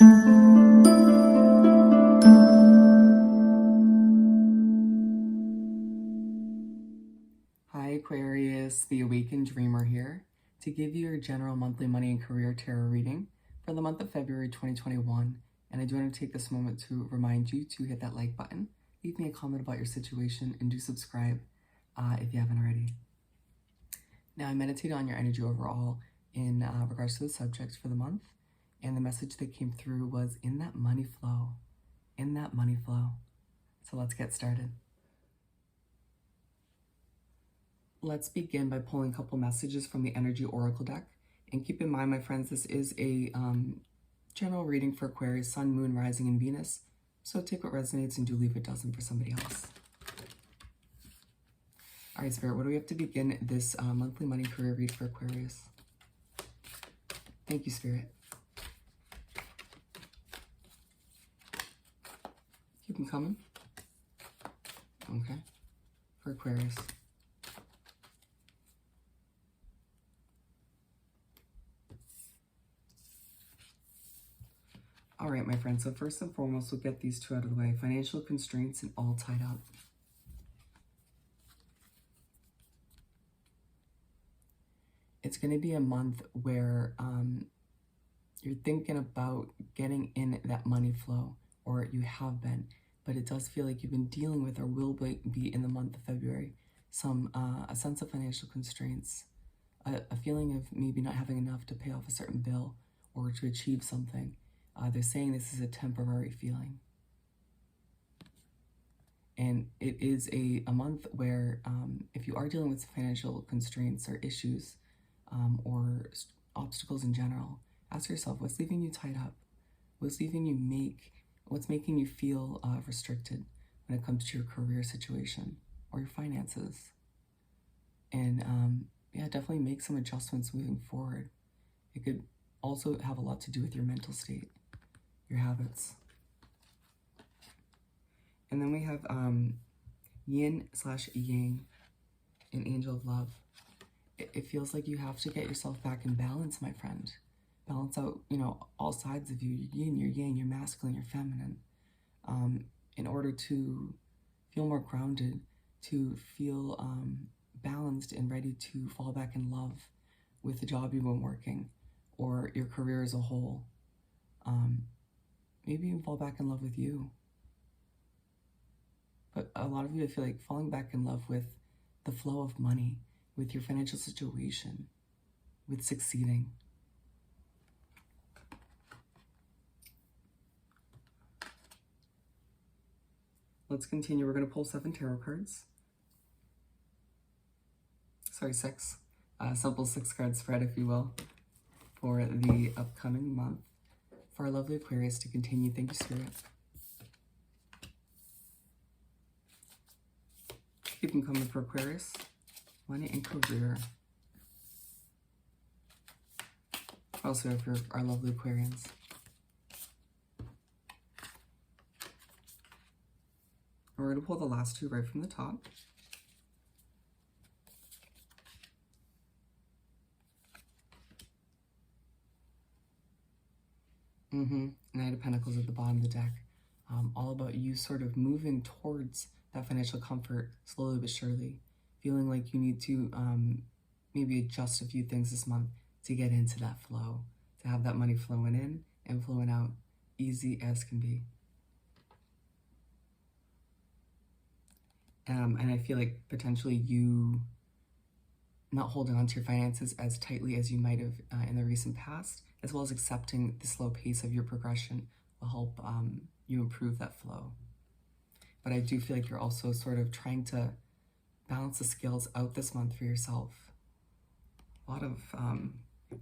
Hi Aquarius, the Awakened Dreamer here to give you your general monthly money and career tarot reading for the month of February 2021. And I do want to take this moment to remind you to hit that like button, leave me a comment about your situation, and do subscribe if you haven't already. Now I meditated on your energy overall in regards to the subject for the month, and the message that came through was in that money flow, in that money flow. So let's get started. Let's begin by pulling a couple messages from the Energy Oracle deck. And keep in mind, my friends, this is a general reading for Aquarius, Sun, Moon, Rising, and Venus. So take what resonates and do leave what doesn't for somebody else. All right, Spirit, what do we have to begin this monthly money career read for Aquarius? Thank you, Spirit. Keep them coming. Okay, for Aquarius. All right, my friends, so first and foremost, we'll get these two out of the way. Financial constraints and all tied up. It's going to be a month where you're thinking about getting in that money flow, or you have been, but it does feel like you've been dealing with, or will be in the month of February, a sense of financial constraints, a feeling of maybe not having enough to pay off a certain bill or to achieve something. They're saying this is a temporary feeling. And it is a month where if you are dealing with financial constraints or issues or obstacles in general, ask yourself, what's leaving you tied up? What's making you feel restricted when it comes to your career situation or your finances? And yeah, definitely make some adjustments moving forward. It could also have a lot to do with your mental state, your habits. And then we have yin/yang, an angel of love. It feels like you have to get yourself back in balance, my friend. Balance out, all sides of you, your yin, your yang, your masculine, your feminine, in order to feel more grounded, to feel balanced and ready to fall back in love with the job you've been working or your career as a whole. Maybe even fall back in love with you. But a lot of you, I feel like falling back in love with the flow of money, with your financial situation, with succeeding. Let's continue. We're going to pull 7 tarot cards. Sorry, 6. Simple 6 card spread, if you will, for the upcoming month. For our lovely Aquarius to continue. Thank you, Spirit. Keep them coming for Aquarius. Money and career. Also, for our lovely Aquarians. We're going to pull the last 2 right from the top. Knight of Pentacles at the bottom of the deck. All about you sort of moving towards that financial comfort slowly but surely. Feeling like you need to maybe adjust a few things this month to get into that flow. To have that money flowing in and flowing out easy as can be. And I feel like potentially you not holding on to your finances as tightly as you might have in the recent past, as well as accepting the slow pace of your progression will help you improve that flow. But I do feel like you're also sort of trying to balance the scales out this month for yourself. A lot of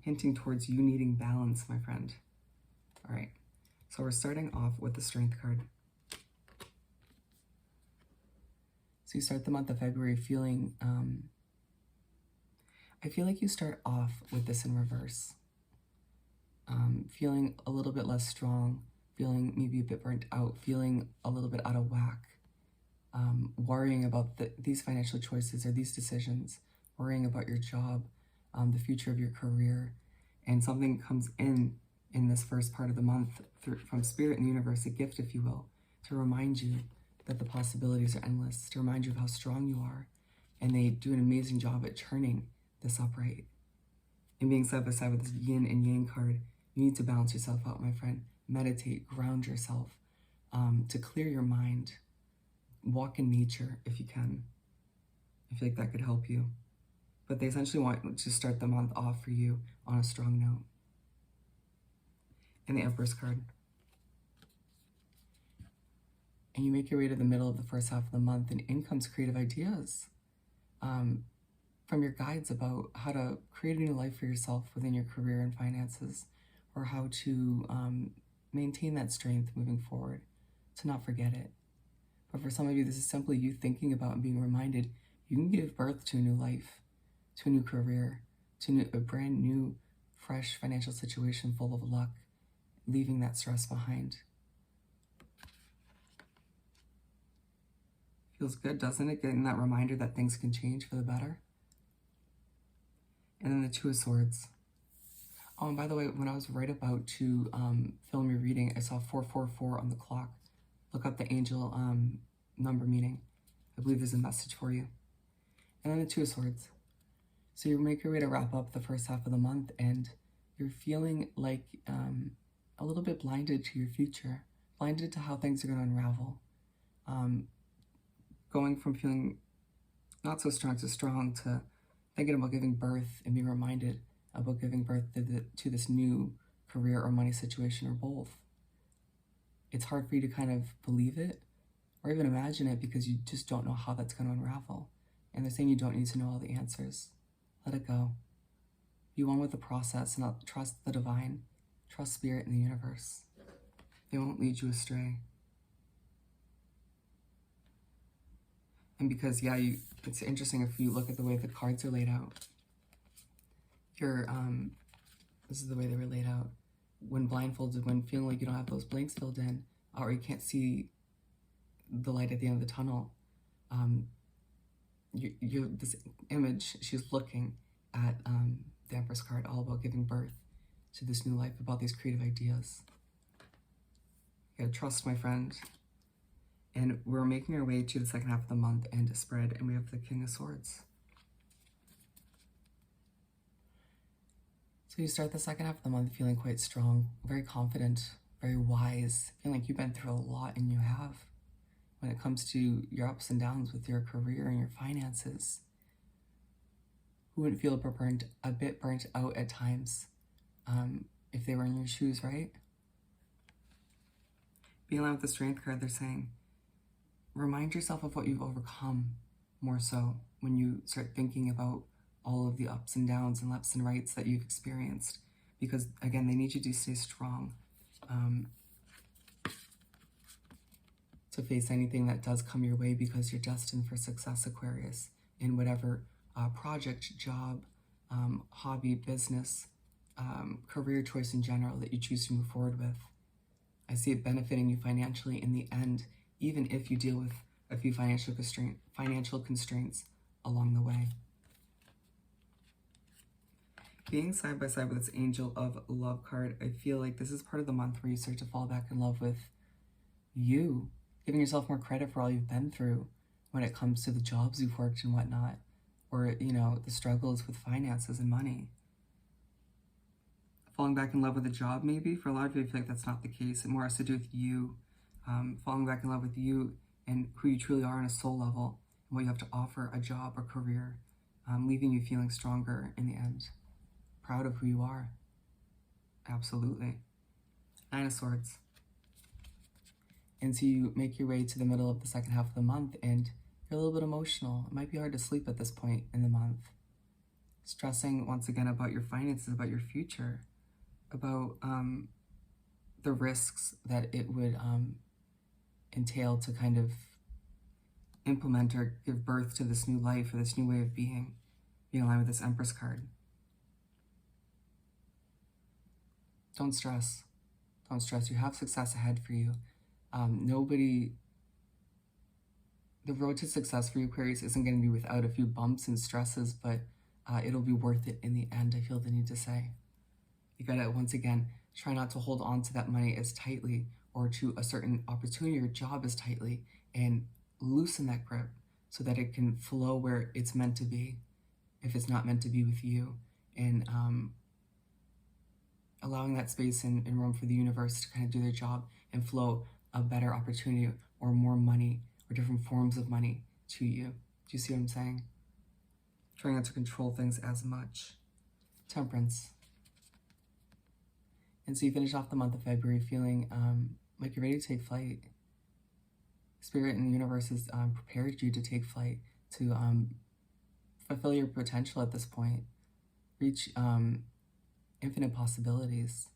hinting towards you needing balance, my friend. All right, so we're starting off with the Strength card. So you start the month of February feeling, I feel like you start off with this in reverse. Feeling a little bit less strong, feeling maybe a bit burnt out, feeling a little bit out of whack, worrying about these financial choices or these decisions, worrying about your job, the future of your career, and something comes in in this first part of the month from Spirit and the universe, a gift, if you will, to remind you that the possibilities are endless, to remind you of how strong you are. And they do an amazing job at turning this upright. And being side by side with this yin and yang card, you need to balance yourself out, my friend. Meditate, ground yourself, to clear your mind. Walk in nature if you can. I feel like that could help you. But they essentially want to start the month off for you on a strong note. And the Empress card. And you make your way to the middle of the first half of the month, and in comes creative ideas from your guides about how to create a new life for yourself within your career and finances, or how to maintain that strength moving forward, to not forget it. But for some of you, this is simply you thinking about and being reminded you can give birth to a new life, to a new career, to a brand new, fresh financial situation full of luck, leaving that stress behind. Feels good, doesn't it? Getting that reminder that things can change for the better. And then the Two of Swords. Oh, and by the way, when I was right about to film your reading, I saw 444 on the clock. Look up the angel number meaning. I believe there's a message for you. And then the Two of Swords. So you make your way to wrap up the first half of the month, and you're feeling like a little bit blinded to your future, blinded to how things are going to unravel. Going from feeling not so strong to strong to thinking about giving birth and being reminded about giving birth to this new career or money situation, or both. It's hard for you to kind of believe it or even imagine it because you just don't know how that's going to unravel. And they're saying you don't need to know all the answers. Let it go. Be one with the process and trust the divine. Trust Spirit in the universe. They won't lead you astray. And because, yeah, it's interesting if you look at the way the cards are laid out. This is the way they were laid out. When blindfolded, when feeling like you don't have those blanks filled in, or you can't see the light at the end of the tunnel, this image, she's looking at the Empress card, all about giving birth to this new life, about these creative ideas. You gotta trust, my friend. And we're making our way to the second half of the month and a spread, and we have the King of Swords. So you start the second half of the month feeling quite strong, very confident, very wise, feeling like you've been through a lot, and you have, when it comes to your ups and downs with your career and your finances. Who wouldn't feel a bit burnt out at times if they were in your shoes, right? Being aligned with the Strength card, they're saying, remind yourself of what you've overcome more so when you start thinking about all of the ups and downs and lefts and rights that you've experienced. Because, again, they need you to stay strong to face anything that does come your way, because you're destined for success, Aquarius, in whatever project, job, hobby, business, career choice in general that you choose to move forward with. I see it benefiting you financially in the end, even if you deal with a few financial constraints along the way. Being side by side with this Angel of Love card, I feel like this is part of the month where you start to fall back in love with you, giving yourself more credit for all you've been through when it comes to the jobs you've worked and whatnot, or, the struggles with finances and money. Falling back in love with a job, maybe. For a lot of you, I feel like that's not the case. It more has to do with you, falling back in love with you and who you truly are on a soul level, and what you have to offer a job or career, leaving you feeling stronger in the end. Proud of who you are. Absolutely. Nine of Swords. And so you make your way to the middle of the second half of the month, and you're a little bit emotional. It might be hard to sleep at this point in the month. Stressing, once again, about your finances, about your future, about the risks that it would entail to kind of implement or give birth to this new life or this new way of being aligned with this Empress card. Don't stress. Don't stress. You have success ahead for you. The road to success for you, Aquarius, isn't going to be without a few bumps and stresses, but it'll be worth it in the end, I feel the need to say. You got to, once again, Try not to hold on to that money as tightly, or to a certain opportunity or job as tightly, and loosen that grip so that it can flow where it's meant to be, if it's not meant to be with you. And allowing that space and room for the universe to kind of do their job and flow a better opportunity or more money or different forms of money to you. Do you see what I'm saying? Trying not to control things as much. Temperance. And so you finish off the month of February feeling like you're ready to take flight. Spirit and the universe has prepared you to take flight, to fulfill your potential at this point, reach infinite possibilities.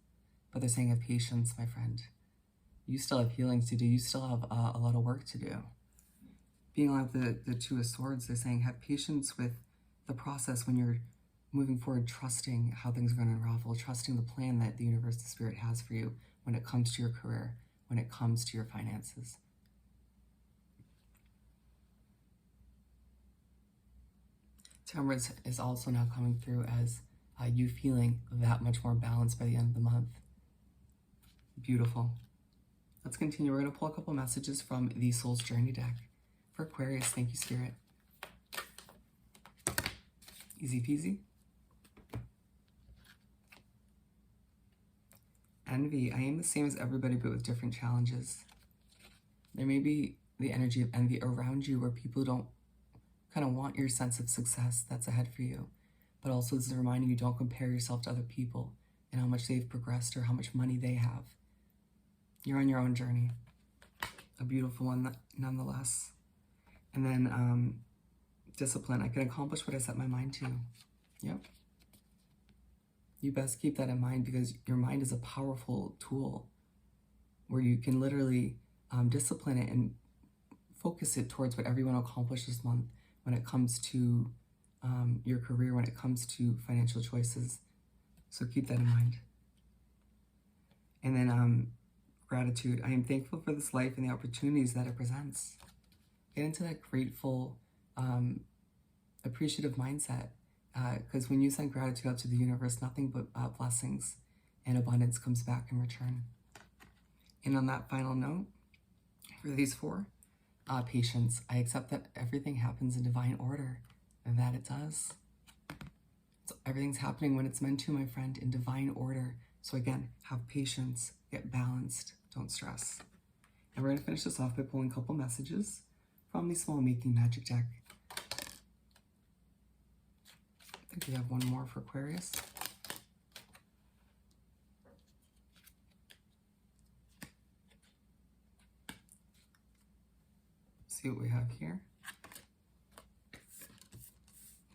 But they're saying have patience, my friend. You still have healing to do. You still have a lot of work to do. Being like the Two of Swords, they're saying have patience with the process when you're moving forward, trusting how things are going to unravel, trusting the plan that the universe, the spirit has for you when it comes to your career, when it comes to your finances. Temperance is also now coming through as you feeling that much more balanced by the end of the month. Beautiful. Let's continue. We're going to pull a couple messages from the Soul's Journey deck. For Aquarius, thank you, Spirit. Easy peasy. Envy. I am the same as everybody, but with different challenges. There may be the energy of envy around you where people don't kind of want your sense of success that's ahead for you. But also this is reminding you, don't compare yourself to other people and how much they've progressed or how much money they have. You're on your own journey. A beautiful one nonetheless. And then discipline. I can accomplish what I set my mind to. Yep. You best keep that in mind, because your mind is a powerful tool where you can literally discipline it and focus it towards whatever you want to accomplish this month when it comes to your career, when it comes to financial choices. So keep that in mind. And then gratitude. I am thankful for this life and the opportunities that it presents. Get into that grateful, appreciative mindset. Because when you send gratitude out to the universe, nothing but blessings and abundance comes back in return. And on that final note, for these four, patience. I accept that everything happens in divine order, and that it does. So everything's happening when it's meant to, my friend, in divine order. So again, have patience, get balanced, don't stress. And we're going to finish this off by pulling a couple messages from the Small Making Magic deck. I think we have one more for Aquarius. See what we have here.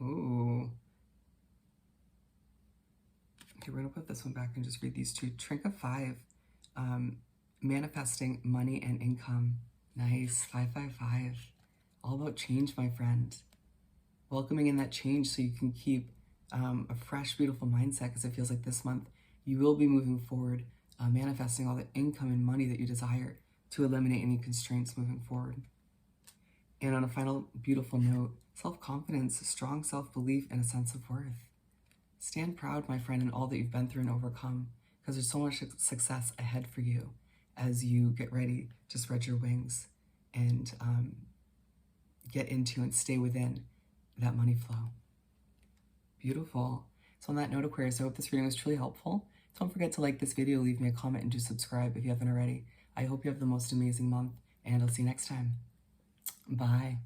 Ooh. Okay, we're gonna put this one back and just read these two. Trinket 5, manifesting money and income. Nice, 555. All about change, my friend. Welcoming in that change so you can keep a fresh, beautiful mindset, because it feels like this month you will be moving forward, manifesting all the income and money that you desire to eliminate any constraints moving forward. And on a final beautiful note, self-confidence, strong self-belief, and a sense of worth. Stand proud, my friend, in all that you've been through and overcome, because there's so much success ahead for you as you get ready to spread your wings and get into and stay within that money flow. Beautiful. So on that note, Aquarius, I hope this reading was truly helpful. Don't forget to like this video, leave me a comment, and do subscribe if you haven't already. I hope you have the most amazing month, and I'll see you next time. Bye.